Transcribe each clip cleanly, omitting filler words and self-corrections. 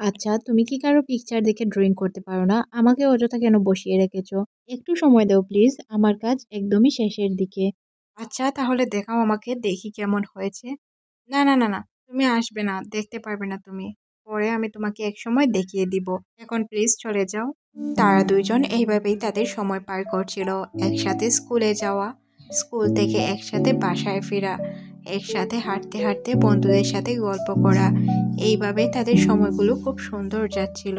আচ্ছা, তুমি কি কারো পিকচার দেখে ড্রয়িং করতে পারো না? আমাকে অযথা কেন বসিয়ে রেখেছো? একটু সময় দাও প্লিজ। আমার কাজ একদমই শেষের দিকে। আচ্ছা তাহলে দেখাও আমাকে, দেখি কেমন হয়েছে। না না না না, তুমি আসবে না, দেখতে পারবে না তুমি। পরে আমি তোমাকে এক সময় দেখিয়ে দিব। এখন প্লিজ চলে যাও। তারা দুইজন এইভাবেই তাদের সময় পার করছিল। একসাথে স্কুলে যাওয়া, স্কুল থেকে একসাথে বাসায় ফেরা, একসাথে হাঁটতে হাঁটতে বন্ধুদের সাথে গল্প করা। এইভাবেই তাদের সময়গুলো খুব সুন্দর যাচ্ছিল।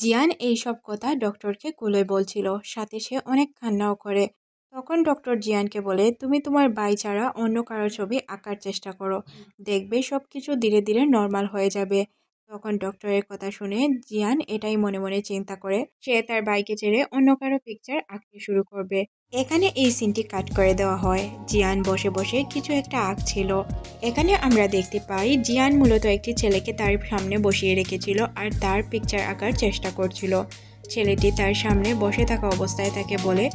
জিয়ান এইসব কথা ডক্টরকে খুলে বলছিল, সাথে সে অনেক কান্নাও করে। তখন ডক্টর জিয়ানকে বলে, তুমি তোমার ভাই ছাড়া অন্য কারো ছবি আঁকার চেষ্টা করো, দেখবে সব কিছু ধীরে ধীরে নর্মাল হয়ে যাবে। তখন ডক্টরের কথা শুনে জিয়ান এটাই মনে মনে চিন্তা করে, সে তার ভাইকে ছেড়ে অন্য কারো পিকচার আঁকতে শুরু করবে। এখানে এই সিনটি কাট করে দেওয়া হয়। জিয়ান বসে বসে কিছু একটা আঁকছিল। এখানে আমরা দেখতে পাই জিয়ান মূলত একটি ছেলেকে তার সামনে বসিয়ে রেখেছিল আর তার পিকচার আঁকার চেষ্টা করছিল। ছেলেটি তার সামনে বসে থাকা অবস্থায় তাকে বলে,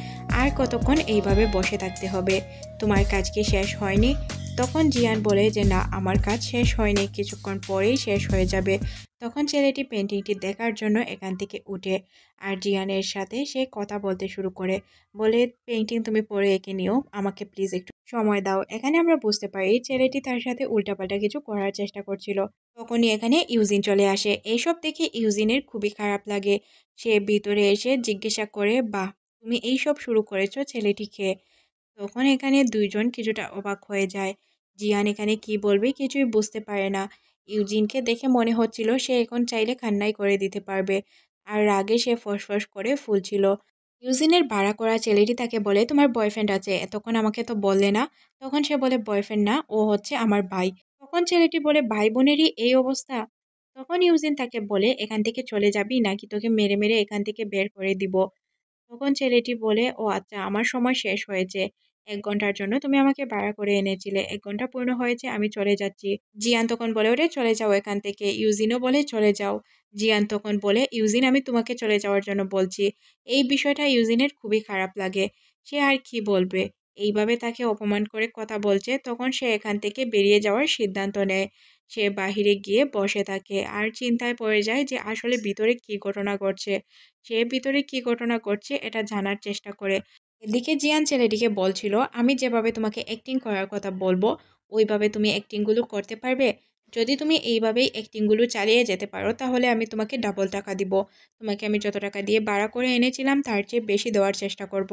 আর কতক্ষণ এইভাবে বসে থাকতে হবে, তোমার কাজ কি শেষ হয়নি? তখন জিয়ান বলে যে না, আমার কাজ শেষ হয়নি, কিছুক্ষণ পরেই শেষ হয়ে যাবে। তখন ছেলেটি পেন্টিংটি দেখার জন্য এখান থেকে উঠে আর জিয়ানের সাথে সে কথা বলতে শুরু করে, বলে পেন্টিং তুমি পরে এঁকে নিও, আমাকে প্লিজ একটু সময় দাও। এখানে আমরা বুঝতে পারি ছেলেটি তার সাথে উল্টাপাল্টা কিছু করার চেষ্টা করছিল। তখনই এখানে ইউজিন চলে আসে। এইসব দেখে ইউজিনের খুবই খারাপ লাগে। সে ভিতরে এসে জিজ্ঞাসা করে, বাহ, তুমি এইসব শুরু করেছো ছেলেটিকে? তখন এখানে দুইজন কিছুটা অবাক হয়ে যায়। জিয়ান এখানে কি বলবে কিছুই বুঝতে পারে না। ইউজিনকে দেখে মনে হচ্ছিল সে এখন চাইলে কান্নাই করে দিতে পারবে, আর রাগে সে ফসফস করে ফুলছিল। ইউজিনের ভাড়া করা ছেলেটি তাকে বলে, তোমার বয়ফ্রেন্ড আছে, এতক্ষণ আমাকে তো বললে না। তখন সে বলে, বয়ফ্রেন্ড না, ও হচ্ছে আমার ভাই। তখন ছেলেটি বলে, ভাই বোনেরই এই অবস্থা? তখন ইউজিন তাকে বলে, এখান থেকে চলে যাবি নাকি তোকে মেরে মেরে এখান থেকে বের করে দিব। তখন ছেলেটি বলে, ও আচ্ছা, আমার সময় শেষ হয়েছে। 1 ঘন্টার জন্য তুমি আমাকে ভাড়া করে এনেছিলে, 1 ঘন্টা পূর্ণ হয়েছে, আমি চলে যাচ্ছি। জিয়ান তখন বলে, ওরে চলে যাও এখান থেকে। ইউজিনও বলে, চলে যাও। জিয়ান তখন বলে, ইউজিন, আমি তোমাকে চলে যাওয়ার জন্য বলছি। এই বিষয়টা ইউজিনের খুবই খারাপ লাগে। সে আর কি বলবে, এইভাবে তাকে অপমান করে কথা বলছে। তখন সে এখান থেকে বেরিয়ে যাওয়ার সিদ্ধান্ত নেয়। সে বাহিরে গিয়ে বসে থাকে আর চিন্তায় পড়ে যায় যে আসলে ভিতরে কি ঘটনা ঘটছে। সে ভিতরে কি ঘটনা ঘটছে এটা জানার চেষ্টা করে। এদিকে জিয়ান ছেলেটিকে বলছিল, আমি যেভাবে তোমাকে অ্যাক্টিং করার কথা বলবো ওইভাবে তুমি অ্যাক্টিংগুলো করতে পারবে। যদি তুমি এইভাবেই অ্যাক্টিংগুলো চালিয়ে যেতে পারো তাহলে আমি তোমাকে ডাবল টাকা দিব। তোমাকে আমি যত টাকা দিয়ে ভাড়া করে এনেছিলাম তার চেয়ে বেশি দেওয়ার চেষ্টা করব।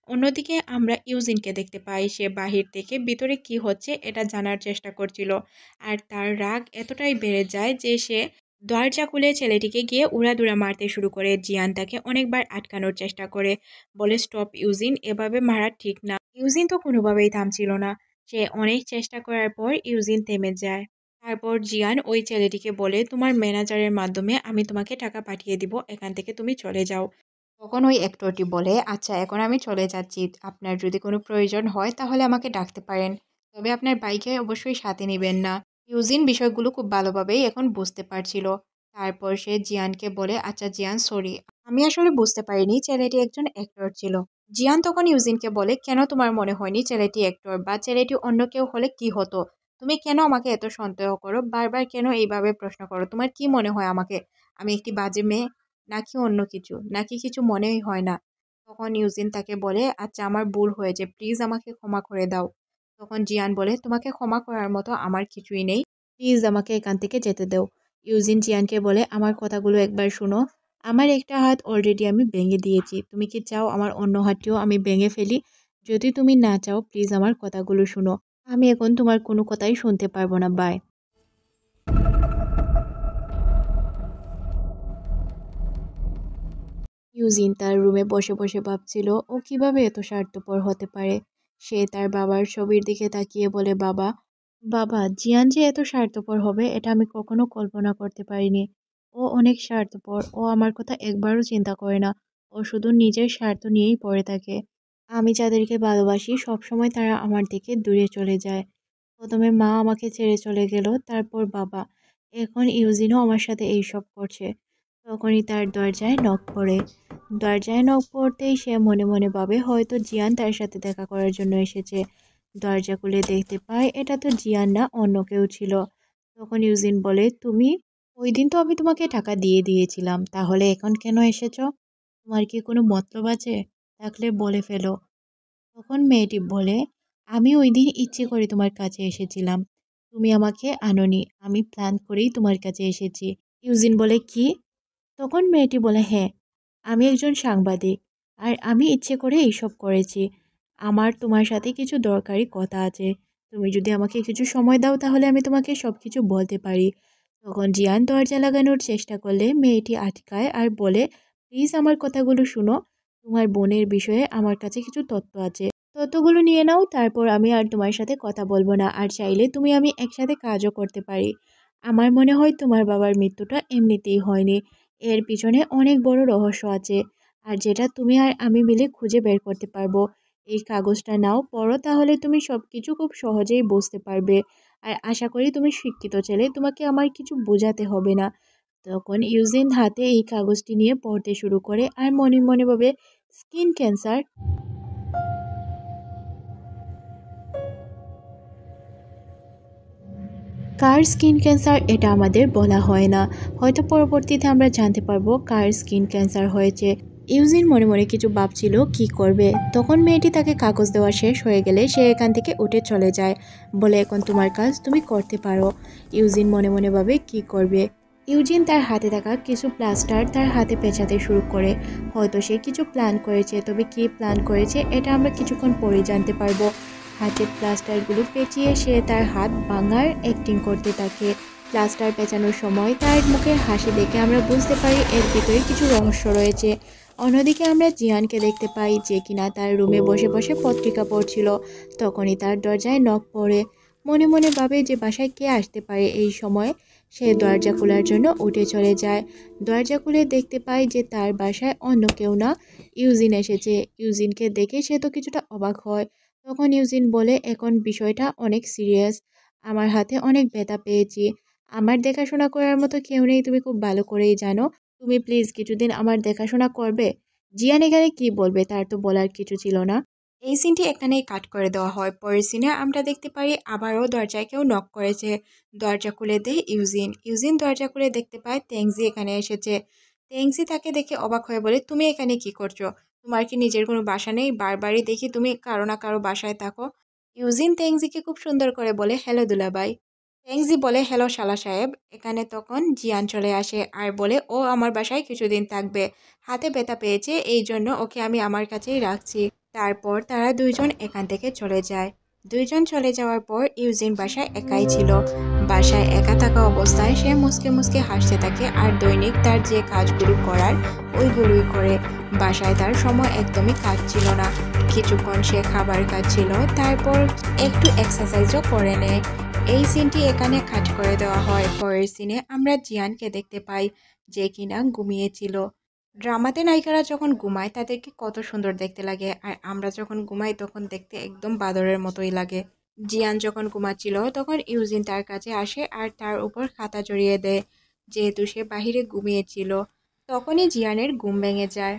অন্যদিকে আমরা ইউজিনকে দেখতে পাই, সে বাহির থেকে ভিতরে কি হচ্ছে এটা জানার চেষ্টা করছিল। আর তার রাগ এতটাই বেড়ে যায় যে সে দরজা খুলে ছেলেটিকে গিয়ে উড়াধুরা মারতে শুরু করে। জিয়ান তাকে অনেকবার আটকানোর চেষ্টা করে, বলে, স্টপ ইউজিন, এভাবে মারা ঠিক না। ইউজিন তো কোনোভাবেই থামছিল না। সে অনেক চেষ্টা করার পর ইউজিন থেমে যায়। তারপর জিয়ান ওই ছেলেটিকে বলে, তোমার ম্যানেজারের মাধ্যমে আমি তোমাকে টাকা পাঠিয়ে দিব, এখান থেকে তুমি চলে যাও। তখন ওই অ্যাক্টরটি বলে, আচ্ছা এখন আমি চলে যাচ্ছি, আপনার যদি কোনো প্রয়োজন হয় তাহলে আমাকে ডাকতে পারেন, তবে আপনার বাইকে অবশ্যই সাথে নেবেন না। ইউজিন বিষয়গুলো খুব ভালোভাবেই এখন বুঝতে পারছিল। তারপর সে জিয়ানকে বলে, আচ্ছা জিয়ান, সরি, আমি আসলে বুঝতে পারিনি ছেলেটি একজন অ্যাক্টর ছিল। জিয়ান তখন ইউজিনকে বলে, কেন তোমার মনে হয়নি ছেলেটি অ্যাক্টর? বা ছেলেটি অন্য কেউ হলে কি হতো? তুমি কেন আমাকে এত সন্দেহ করো? বারবার কেন এইভাবে প্রশ্ন করো? তোমার কি মনে হয় আমাকে? আমি একটি বাজে মেয়ে, নাকি অন্য কিছু, নাকি কিছু মনেই হয় না? তখন ইউজিন তাকে বলে, আচ্ছা আমার ভুল হয়েছে, প্লিজ আমাকে ক্ষমা করে দাও। তখন জিয়ান বলে, তোমাকে ক্ষমা করার মতো আমার কিছুই নেই, প্লিজ আমাকে এখান থেকে যেতে দাও। ইউজিন জিয়ানকে বলে, আমার কথাগুলো একবার শুনো। আমার একটা হাত অলরেডি আমি ভেঙে দিয়েছি, তুমি কি চাও আমার অন্য হাতটিও আমি ভেঙে ফেলি? যদি তুমি না চাও প্লিজ আমার কথাগুলো শুনো, আমি এখন তোমার কোনো কথাই শুনতে পারবো না, বাই। ইউজিন তার রুমে বসে বসে ভাবছিল ও কিভাবে এত স্বার্থপর হতে পারে। সে তার বাবার ছবির দিকে তাকিয়ে বলে, বাবা, বাবা, জিয়ান যে এত স্বার্থপর হবে এটা আমি কখনো কল্পনা করতে পারিনি। ও অনেক স্বার্থপর, ও আমার কথা একবারও চিন্তা করে না, ও শুধু নিজের স্বার্থ নিয়েই পড়ে থাকে। আমি যাদেরকে ভালোবাসি সবসময় তারা আমার থেকে দূরে চলে যায়। প্রথমে মা আমাকে ছেড়ে চলে গেল, তারপর বাবা, এখন ইউজিনও আমার সাথে এইসব করছে। তখনই তার দরজায় নক পড়ে। দরজায় নক পড়তেই সে মনে মনে ভাবে হয়তো জিয়ান তার সাথে দেখা করার জন্য এসেছে। দরজা খুলে দেখতে পায় এটা তো জিয়ান না, অন্য কেউ ছিল। তখন ইউজিন বলে, তুমি? ওই দিন তো আমি তোমাকে টাকা দিয়ে দিয়েছিলাম, তাহলে এখন কেন এসেছো? তোমার কি কোনো মতলব আছে? থাকলে বলে ফেলো। তখন মেয়েটি বলে, আমি ওই দিন ইচ্ছে করে তোমার কাছে এসেছিলাম, তুমি আমাকে আনোনি, আমি প্ল্যান করেই তোমার কাছে এসেছি। ইউজিন বলে, কি? তখন মেয়েটি বলে, হ্যাঁ, আমি একজন সাংবাদিক, আর আমি ইচ্ছে করে এইসব করেছি। আমার তোমার সাথে কিছু দরকারি কথা আছে। তুমি যদি আমাকে কিছু সময় দাও তাহলে আমি তোমাকে সব কিছু বলতে পারি। তখন জিয়ান দরজা লাগানোর চেষ্টা করলে মেয়েটি আটকায় আর বলে, প্লিজ আমার কথাগুলো শুনো। তোমার বোনের বিষয়ে আমার কাছে কিছু তথ্য আছে, তথ্যগুলো নিয়ে নাও, তারপর আমি আর তোমার সাথে কথা বলবো না, আর চাইলে তুমি আমি একসাথে কাজও করতে পারি। আমার মনে হয় তোমার বাবার মৃত্যুটা এমনিতেই হয়নি, এর পিছনে অনেক বড় রহস্য আছে, আর যেটা তুমি আর আমি মিলে খুঁজে বের করতে পারবো। এই কাগজটা নাও, পড়ো, তাহলে তুমি সব কিছু খুব সহজেই বুঝতে পারবে। আর আশা করি তুমি শিক্ষিত ছেলে, তোমাকে আমার কিছু বোঝাতে হবে না। তখন ইউজিন হাতে এই কাগজটি নিয়ে পড়তে শুরু করে আর মনে মনে ভাবে, স্কিন ক্যান্সার। কার স্কিন ক্যান্সার এটা আমাদের বলা হয় না, হয়তো পরবর্তীতে আমরা জানতে পারবো কার স্কিন ক্যান্সার হয়েছে। ইউজিন মনে মনে কিছু ভাবছিল কি করবে। তখন মেয়েটি তাকে কাগজ দেওয়া শেষ হয়ে গেলে সে এখান থেকে উঠে চলে যায়, বলে, এখন তোমার কাজ তুমি করতে পারো। ইউজিন মনে মনে ভাবে কি করবে। ইউজিন তার হাতে থাকা কিছু প্লাস্টার তার হাতে পেঁচাতে শুরু করে। হয়তো সে কিছু প্ল্যান করেছে, তবে কি প্ল্যান করেছে এটা আমরা কিছুক্ষণ পরেই জানতে পারবো। হাতের প্লাস্টারগুলো পেঁচিয়ে সে তার হাত ভাঙার অ্যাক্টিং করতে থাকে। প্লাস্টার পেঁচানোর সময় তার মুখের হাসি দেখে আমরা বুঝতে পারি এর ভিতরে কিছু রহস্য রয়েছে। অন্যদিকে আমরা জিয়ানকে দেখতে পাই যে কিনা তার রুমে বসে বসে পত্রিকা পড়ছিল। তখনই তার দরজায় নক পড়ে। মনে মনে ভাবে যে বাসায় কে আসতে পারে এই সময়। সে দরজা খোলার জন্য উঠে চলে যায়। দরজা খুলে দেখতে পায় যে তার বাসায় অন্য কেউ না, ইউজিন এসেছে। ইউজিনকে দেখে সে তো কিছুটা অবাক হয়। তখন ইউজিন বলে, এখন বিষয়টা অনেক সিরিয়াস, আমার হাতে অনেক ব্যথা পেয়েছি, আমার দেখাশোনা করার মতো কেউ নেই, তুমি খুব ভালো করেই জানো। তুমি প্লিজ কিছুদিন আমার দেখাশোনা করবে? জিয়ান এখানে কি বলবে, তার তো বলার কিছু ছিল না। এই সিনটি এখানেই কাট করে দেওয়া হয়। পরের সিনে আমরা দেখতে পারি আবারও দরজায় কেউ নক করেছে। দরজা খুলে দেয় ইউজিন। ইউজিন দরজা খুলে দেখতে পায় তেংজি এখানে এসেছে। তেংজি তাকে দেখে অবাক হয়ে বলে, তুমি এখানে কি করছো? তোমার কি নিজের কোনো বাসা নেই? বারবারই দেখি তুমি কারো না কারো বাসায় থাকো। ইউজিন তেংজিকে খুব সুন্দর করে বলে, হ্যালো দুলাভাই। তেংজি বলে, হ্যালো শালা সাহেব। এখানে তখন জিয়ান চলে আসে আর বলে, ও আমার বাসায় কিছুদিন থাকবে, হাতে ব্যথা পেয়েছে, এই জন্য ওকে আমি আমার কাছেই রাখছি। তারপর তারা দুইজন এখান থেকে চলে যায়। দুইজন চলে যাওয়ার পর ইউজিন বাসায় একাই ছিল। বাসায় একা থাকা অবস্থায় সে মুসকে মুসকে হাসতে থাকে আর দৈনিক তার যে কাজগুলো করার ওইগুলোই করে। বাসায় তার সময় একদমই কাটছিল না। কিছুক্ষণ সে খাবার খাচ্ছিল, তারপর একটু এক্সারসাইজও করে নেয়। এই সিনটি এখানে কাট করে দেওয়া হয়। পরের সিনে আমরা জিয়ানকে দেখতে পাই যে কিনা ঘুমিয়েছিল। ড্রামাতে নায়িকারা যখন ঘুমায় তাদেরকে কত সুন্দর দেখতে লাগে, আর আমরা যখন ঘুমাই তখন দেখতে একদম বাদরের মতোই লাগে। জিয়ান যখন ঘুমাচ্ছিল তখন ইউজিন তার কাছে আসে আর তার উপর খাতা জড়িয়ে দেয়, যেহেতু সে বাহিরে ঘুমিয়েছিল। তখনই জিয়ানের ঘুম ভেঙে যায়।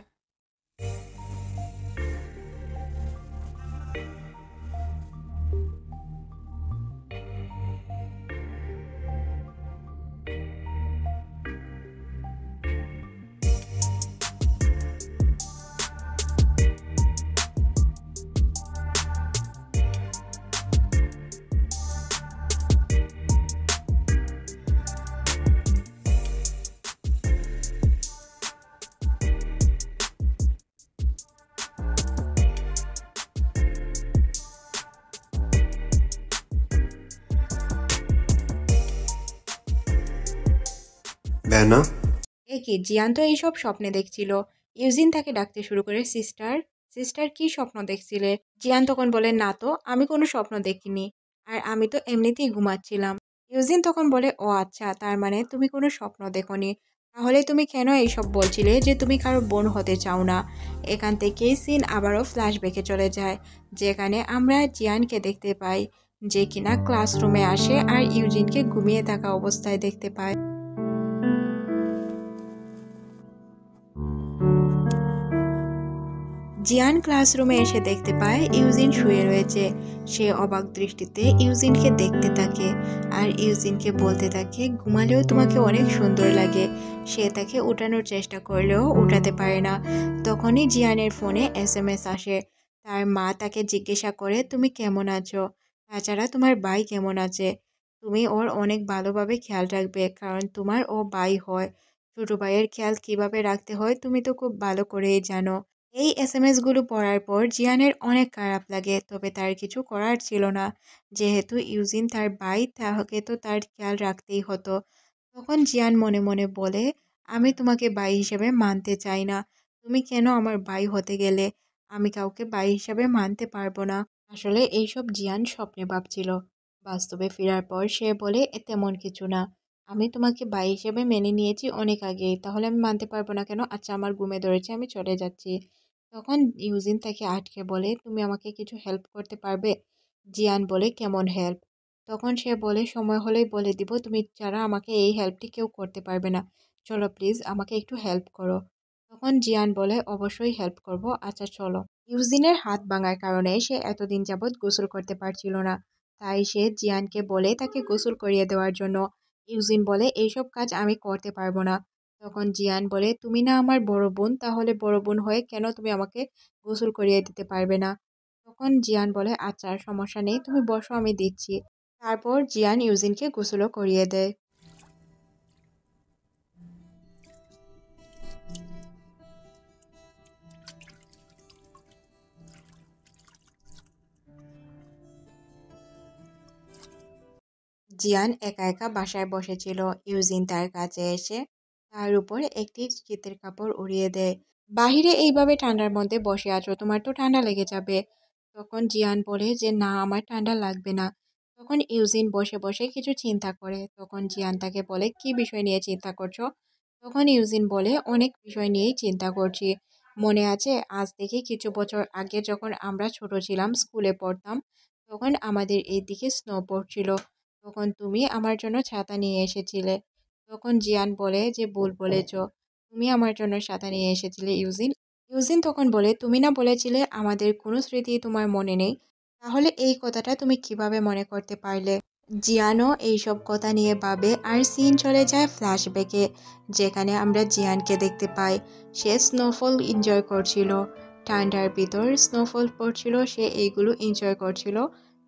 ভ্যানা। কি জিয়ান তো এইসব স্বপ্নে দেখছিল। ইউজিন তাকে ডাকতে শুরু করে, সিস্টার, সিস্টার কি স্বপ্ন দেখছিলে? জিয়ান তখন বলে, না তো, আমি কোনো স্বপ্ন দেখিনি, আর আমি তো এমনিতেই ঘুমাচ্ছিলাম। ইউজিন তখন বলে, ও আচ্ছা, তার মানে তুমি কোনো স্বপ্ন দেখোনি। তাহলে তুমি কেন এইসব বলছিলে যে তুমি কারো বোন হতে চাও না? এখান থেকেই সিন আবারও ফ্ল্যাশব্যাকে চলে যায়, যেখানে আমরা জিয়ানকে দেখতে পাই যে কিনা ক্লাসরুমে আসে আর ইউজিনকে ঘুমিয়ে থাকা অবস্থায় দেখতে পায়। জিয়ান ক্লাসরুমে এসে দেখতে পায় ইউজিন শুয়ে রয়েছে। সে অবাক দৃষ্টিতে ইউজিনকে দেখতে থাকে আর ইউজিনকে বলতে থাকে, ঘুমালেও তোমাকে অনেক সুন্দর লাগে। সে তাকে উঠানোর চেষ্টা করলেও উঠাতে পারে না। তখনই জিয়ানের ফোনে SMS আসে। তার মা তাকে জিজ্ঞাসা করে, তুমি কেমন আছো? তাছাড়া তোমার ভাই কেমন আছে? তুমি ওর অনেক ভালোভাবে খেয়াল রাখবে, কারণ তোমার ও ভাই হয়। ছোট ভাইয়ের খেয়াল কিভাবে রাখতে হয় তুমি তো খুব ভালো করেই জানো। এই এসএমএসগুলো পড়ার পর জিয়ানের অনেক খারাপ লাগে, তবে তার কিছু করার ছিল না। যেহেতু ইউজিন তার ভাই, তাহলে তো তার খেয়াল রাখতেই হতো। তখন জিয়ান মনে মনে বলে, আমি তোমাকে ভাই হিসেবে মানতে চাই না। তুমি কেন আমার ভাই হতে গেলে? আমি কাউকে ভাই হিসেবে মানতে পারবো না। আসলে এইসব জিয়ান স্বপ্নে ভাবছিল। বাস্তবে ফেরার পর সে বলে, তেমন কিছু না। আমি তোমাকে ভাই হিসেবে মেনে নিয়েছি অনেক আগেই, তাহলে আমি মানতে পারবো না কেন? আচ্ছা, আমার ঘুমে ধরেছে, আমি চলে যাচ্ছি। তখন ইউজিন তাকে আটকে বলে, তুমি আমাকে কিছু হেল্প করতে পারবে? জিয়ান বলে, কেমন হেল্প? তখন সে বলে, সময় হলেই বলে দিব, তুমি ছাড়া আমাকে এই হেল্পটি কেউ করতে পারবে না। চলো প্লিজ, আমাকে একটু হেল্প করো। তখন জিয়ান বলে, অবশ্যই হেল্প করব, আচ্ছা চলো। ইউজিনের হাত ভাঙার কারণে সে এতদিন যাবৎ গোসল করতে পারছিল না। তাই সে জিয়ানকে বলে তাকে গোসল করিয়ে দেওয়ার জন্য। ইউজিন বলে, এইসব কাজ আমি করতে পারবো না। তখন জিয়ান বলে, তুমি না আমার বড় বোন, তাহলে বড় বোন হয়ে কেন তুমি আমাকে গোসল করিয়ে দিতে পারবে না? তখন জিয়ান বলে, আচ্ছা সমস্যা নেই, তুমি বসো, আমি দিচ্ছি। তারপর জিয়ান ইউজিনকে গোসলও করিয়ে দেয়। জিয়ান একা একা বাসায় বসেছিল। ইউজিন তার কাছে এসে তার উপর একটি শীতের কাপড় উড়িয়ে দেয়। বাহিরে এইভাবে ঠান্ডার মধ্যে বসে আছো, তোমার তো ঠান্ডা লেগে যাবে। তখন জিয়ান বলে যে, না আমার ঠান্ডা লাগবে না। তখন ইউজিন বসে বসে কিছু চিন্তা করে। তখন জিয়ান তাকে বলে, কি বিষয় নিয়ে চিন্তা করছো? তখন ইউজিন বলে, অনেক বিষয় নিয়েই চিন্তা করছি। মনে আছে আজ থেকে কিছু বছর আগে যখন আমরা ছোট ছিলাম, স্কুলে পড়তাম, তখন আমাদের এইদিকে স্নো পড়ছিল। তখন তুমি আমার জন্য ছাতা নিয়ে এসেছিলে। তখন জিয়ান বলে যে, ভুল বলেছ, তুমি আমার জন্য ছাতা নিয়ে এসেছিলে ইউজিন। ইউজিন তখন বলে, তুমি না বলেছিলে আমাদের কোনো স্মৃতি তোমার মনে নেই? তাহলে এই কথাটা তুমি কিভাবে মনে করতে পারলে? জিয়ানও এইসব কথা নিয়ে ভাবে আর সিন চলে যায় ফ্ল্যাশব্যাকে, যেখানে আমরা জিয়ানকে দেখতে পাই। সে স্নোফল এনজয় করছিল। ঠান্ডার ভিতর স্নোফল পড়ছিল, সে এইগুলো এনজয় করছিল।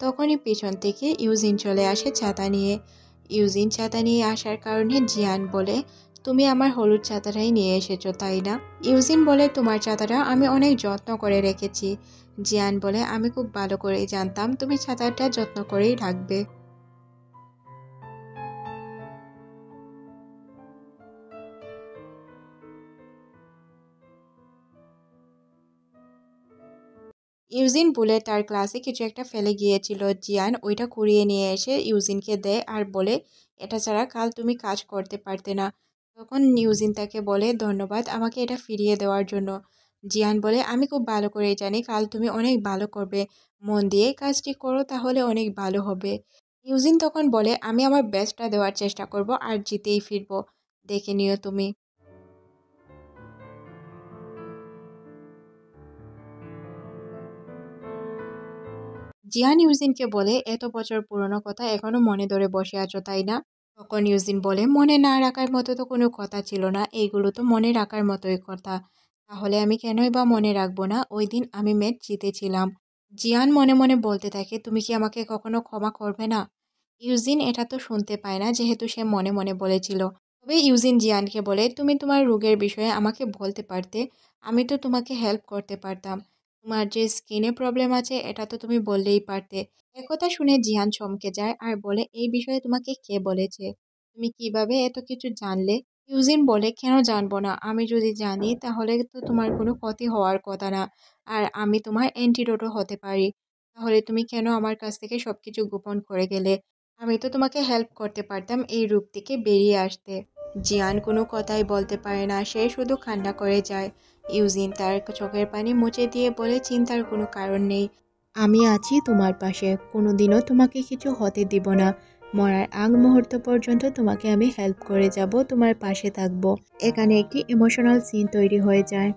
তখনই পিছন থেকে ইউজিন চলে আসে ছাতা নিয়ে। ইউজিন ছাতা নিয়ে আসার কারণে জিয়ান বলে, তুমি আমার হলুদ ছাতাটাই নিয়ে এসেছো তাই না? ইউজিন বলে, তোমার ছাতাটা আমি অনেক যত্ন করে রেখেছি। জিয়ান বলে, আমি খুব ভালো করেই জানতাম তুমি ছাতাটা যত্ন করেই রাখবে। ইউজিন বলে তার ক্লাসে কিছু একটা ফেলে গিয়েছিল। জিয়ান ওইটা কুড়িয়ে নিয়ে এসে ইউজিনকে দেয় আর বলে, এটা ছাড়া কাল তুমি কাজ করতে পারতে না। তখন ইউজিন তাকে বলে, ধন্যবাদ আমাকে এটা ফিরিয়ে দেওয়ার জন্য। জিয়ান বলে, আমি খুব ভালো করেই জানি কাল তুমি অনেক ভালো করবে। মন দিয়ে কাজটি করো, তাহলে অনেক ভালো হবে। ইউজিন তখন বলে, আমি আমার বেস্টটা দেওয়ার চেষ্টা করব আর জিতেই ফিরবো, দেখে নিও তুমি। জিয়ান ইউজিনকে বলে, এত বছর পুরনো কথা এখনো মনে ধরে বসে আছো তাই না? তখন ইউজিন বলে, মনে না রাখার মতো তো কোনো কথা ছিল না, এইগুলো তো মনে রাখার মতোই কথা। তাহলে আমি কেনই বা মনে রাখবো না? ওই দিন আমি ম্যাচ জিতেছিলাম। জিয়ান মনে মনে বলতে থাকে, তুমি কি আমাকে কখনো ক্ষমা করবে না? ইউজিন এটা তো শুনতে পায় না, যেহেতু সে মনে মনে বলেছিল। তবে ইউজিন জিয়ানকে বলে, তুমি তোমার রোগের বিষয়ে আমাকে বলতে পারতে, আমি তো তোমাকে হেল্প করতে পারতাম। তোমার যে স্কিনে প্রবলেম আছে এটা তো তুমি বললেই পারতে। একথা শুনে জিয়ান চমকে যায় আর বলে, এই বিষয়ে তোমাকে কে বলেছে? তুমি কিভাবে এত কিছু জানলে? ইউজিন বলে, কেন জানবো না? আমি যদি জানি তাহলে তো তোমার কোনো ক্ষতি হওয়ার কথা না, আর আমি তোমার অ্যান্টিডোটও হতে পারি। তাহলে তুমি কেন আমার কাছ থেকে সবকিছু গোপন করে গেলে? আমি তো তোমাকে হেল্প করতে পারতাম এই রূপ থেকে বেরিয়ে আসতে। জিয়ান কোনো কথাই বলতে পারে না, সে শুধু কান্না করে যায়। ইউজিন তার চোখের পানি মুছে দিয়ে বলে, চিন্তার কোনো কারণ নেই। আমি আছি তোমার পাশে, কোনোদিনও তোমাকে কিছু হতে দিব না। মরার আগ মুহূর্ত পর্যন্ত তোমাকে আমি হেল্প করে যাব, তোমার পাশে থাকবো। এখানে একটি ইমোশনাল সিন তৈরি হয়ে যায়।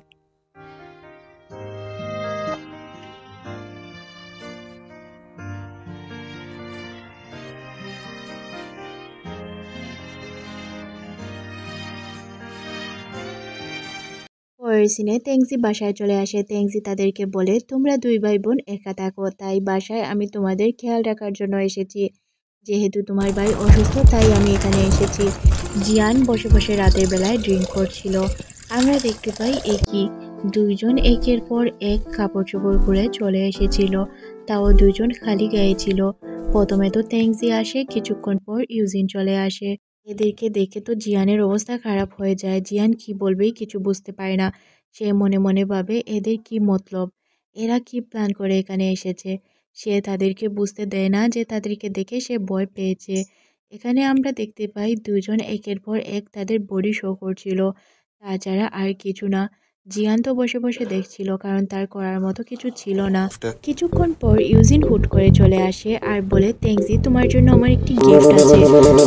পরের সিনে তেংজি বাসায় চলে আসে। তেংজি তাদেরকে বলে, তোমরা দুই ভাই বোন একা থাকো, তাই বাসায় আমি তোমাদের খেয়াল রাখার জন্য এসেছি। যেহেতু তোমার ভাই অসুস্থ তাই আমি এখানে এসেছি। জিয়ান বসে বসে রাতের বেলায় ড্রিঙ্ক করছিল। আমরা দেখতে পাই দুইজন একের পর এক কাপড় চোপড় পরে চলে এসেছিল, তাও দুইজন খালি গায়ে ছিল। প্রথমে তো তেংজি আসে, কিছুক্ষণ পর ইউজিন চলে আসে। এদেরকে দেখে তো জিয়ানের অবস্থা খারাপ হয়ে যায়। জিয়ান কি বলবেই কিছু বুঝতে পারে না। সে মনে মনে ভাবে এদের কি মতলব, এরা কি প্ল্যান করে এখানে এসেছে। সে তাদেরকে বুঝতে দেয় না যে তাদেরকে দেখে সে ভয় পেয়েছে। এখানে আমরা দেখতে পাই দুজন একের পর এক তাদের বডি শো করছিল, তাছাড়া আর কিছু না। জিয়ান তো বসে বসে দেখছিল, কারণ তার করার মতো কিছু ছিল না। কিছুক্ষণ পর ইউজিন হুট করে চলে আসে আর বলে, তেংজি তোমার জন্য আমার একটি গিফট আছে।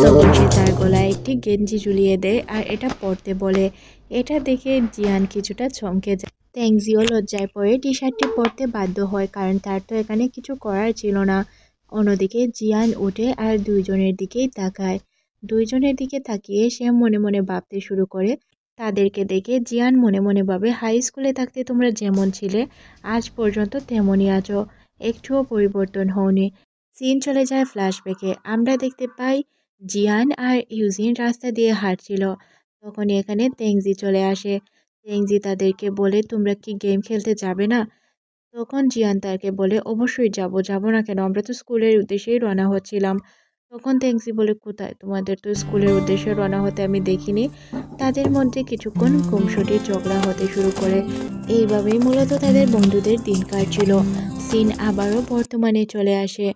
তখন সে তার গলায় একটি গেঞ্জি ঝুলিয়ে দেয় আর এটা পরতে বলে। এটা দেখে জিয়ান কিছুটা চমকে যায়। তেংজিও লজ্জায় পড়ে টি শার্টটি পরতে বাধ্য হয়, কারণ তার তো এখানে কিছু করার ছিল না। অন্যদিকে জিয়ান উঠে আর দুইজনের দিকেই তাকায়। দুইজনের দিকে তাকিয়ে সে মনে মনে ভাবতে শুরু করে। তাদেরকে দেখে জিয়ান মনে মনে ভাবে, হাই স্কুলে থাকতে তোমরা যেমন ছিলে আজ পর্যন্ত তেমনই আছো, একটুও পরিবর্তন হওনি। সিন চলে যায় ফ্ল্যাশব্যাকে। আমরা দেখতে পাই জিয়ান আর ইউজিন রাস্তা দিয়ে হাঁটছিল। তখন এখানে তেংজি চলে আসে। তেংজি তাদেরকে বলে, তোমরা কি গেম খেলতে যাবে না? তখন জিয়ান তাকে বলে, অবশ্যই যাব, যাব না কেন, আমরা তো স্কুলের উদ্দেশ্যেই রওনা হচ্ছিলাম। তখন তেংজি বলে, কোথায়, তোমাদের তো স্কুলের উদ্দেশ্যে রওনা হতে আমি দেখিনি। তাদের মধ্যে কিছুক্ষণ গুমসুটি ঝগড়া হতে শুরু করে। এইভাবেই মূলত তাদের বন্ধুদের দিন কাটছিল। সিন আবারও বর্তমানে চলে আসে।